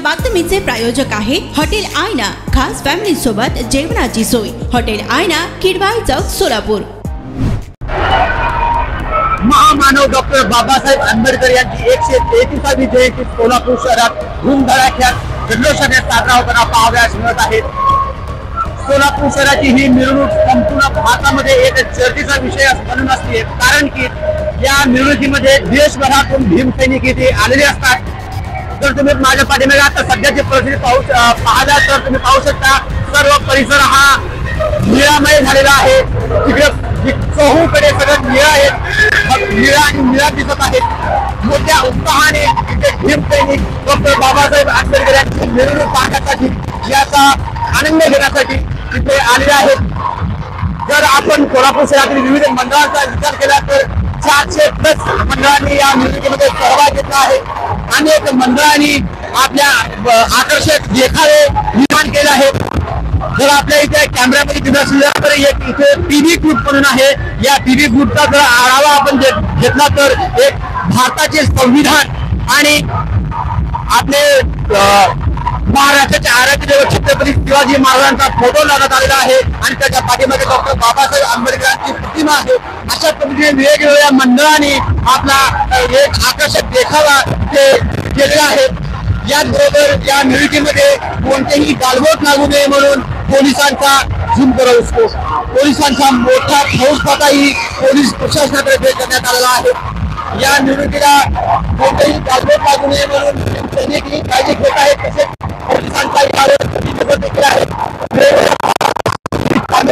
बातमीचे प्रायोजक आहे हॉटेल आयना, खास फॅमिली सोबत जेवणाची सोय। हॉटेल आयना, किडवाई चौक, सोलापूर। महामानव डॉक्टर बाबासाहेब आंबेडकर यांची 133वी जयंती सोलापूर शहरात धूमधडाक्यात जल्लोषाने साजरा होताना पाहावयास मिळत आहे। सोलापूर शहराची ही मिरवणूक संपूर्ण भारतामध्ये एक चर्चेचा विषय बनून असते, कारण की या मिरवणुकीमध्ये देशभरातून भीमसैनिक इथे आलेले असतात। जर तुम्ही माझ्या पाठीमागे आता सध्याची परिस्थिती पाहिला तर तुम्ही पाहू शकता, सर्व परिसर हा निळामय झालेला आहे। तिकडे चहूकडे सगळं निळा आहे, निळा आणि निळा दिसत आहेत। मोठ्या उत्साहाने तिथे भीमसैनिक डॉक्टर बाबासाहेब आंबेडकर यांची मिरवणूक पाहण्यासाठी, याचा आनंद घेण्यासाठी तिथे आलेले आहेत। जर आपण सोलापूर शहरातील विविध मंडळांचा विचार केला तर 400+ मंडळांनी या मिरवणुकीमध्ये सहभाग घेतला आहे। अनेक मंडळांनी आपल्या आकर्षक देखावे निर्माण केले आहेत। जर आपल्या इथे कॅमेऱ्यामध्ये दिसत असेल तर एक इथे टीव्ही ग्रुप म्हणून आहे, या टीव्ही ग्रुपचा जर आढावा आपण घेतला तर एक भारताचे संविधान आणि आपले महाराष्ट्राचे आराध्य दैवत छत्रपती शिवाजी महाराजांचा फोटो लावण्यात आलेला आहे आणि त्याच्या पाठीमागे डॉक्टर बाबासाहेब आंबेडकरांची प्रतिमा आहे। अशा पद्धतीने वेगवेगळ्या मंडळांनी आपला एक आकर्षक देखावा केलेला आहे। याचबरोबर या मिरवणुकीमध्ये कोणतेही गालबोट लागू नये म्हणून पोलिसांचा झूम करत असतो। पोलिसांचा मोठा फौजफाटाही पोलीस प्रशासनाकडे करण्यात आलेला आहे। या मिरवणुकीला कोणतेही गालबोट लागू नये म्हणून सैनिक काळजी घेत आहेत, तसेच पोलिसांचा यावर देखील आहे,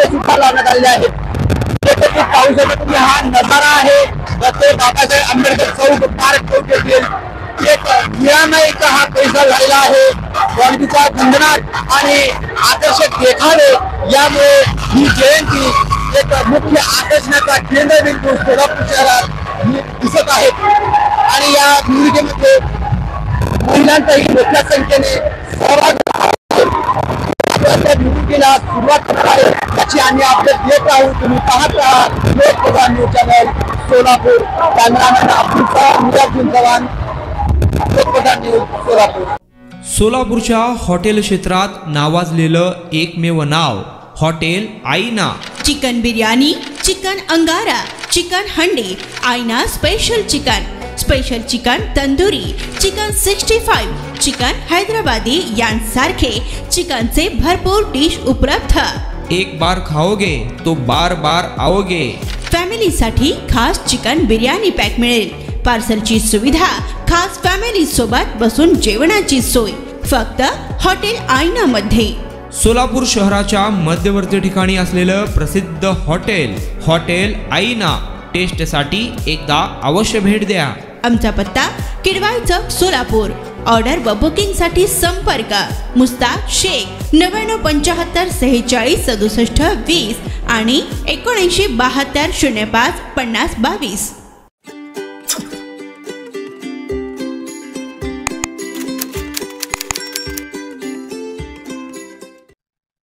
सुद्धा लावण्यात आलेले आहेत। पाहू शकता तुम्ही, हा नजारा आहे डॉक्टर बाबासाहेब आंबेडकर चौक, पार्क चौक येथील एक निळामयचा हा परिसर झालेला आहे। क्वालिटीचा खंडनाट आणि आकर्षक देखावे यामुळे ही जयंती एक मुख्य आकर्षणाचा केंद्रबिंदू सोलापूर शहरात दिसत आहे। आणि या मिरवणुकीमध्ये महिलांचाही मोठ्या संख्येने सहभाग मिरवणुकीला सुरुवात करत आहे, याची आम्ही अपडेट देत आहोत। तुम्ही पाहत राहा Lokpradhan news channel Solapur. Cameraman Abdul Chavan, Lokpradhan news Solapur. सोलापूरच्या हॉटेल क्षेत्रात नावाजलेलं एकमेव नाव हॉटेल आईना। चिकन बिर्याणी, चिकन अंगारा, चिकन हंडी, आईना special chicken tandoori, chicken 65, chicken Hyderabadi यांसारखे चिकनचे भरपूर डिश उपलब्ध। एक बार खाओगे तो बार बार आओगे। फॅमिली साठी खास चिकन बिर्याणी पॅक मिळेल, पार्सलची सुविधा, खास फॅमिली सोबत बसून जेवणाची सोय फक्त हॉटेल आईना मध्ये। सोलापूर शहराच्या मध्यवर्ती ठिकाणी असलेलं प्रसिद्ध हॉटेल आईना टेस्टसाठी एकदा अवश्य भेट द्या। आमचा पत्ता किडवाई चौक, सोलापूर। ऑर्डर व बुकिंग साठी संपर्क मुस्ताक शेख 9975 46 67 20 आणि 7972 05 50 22।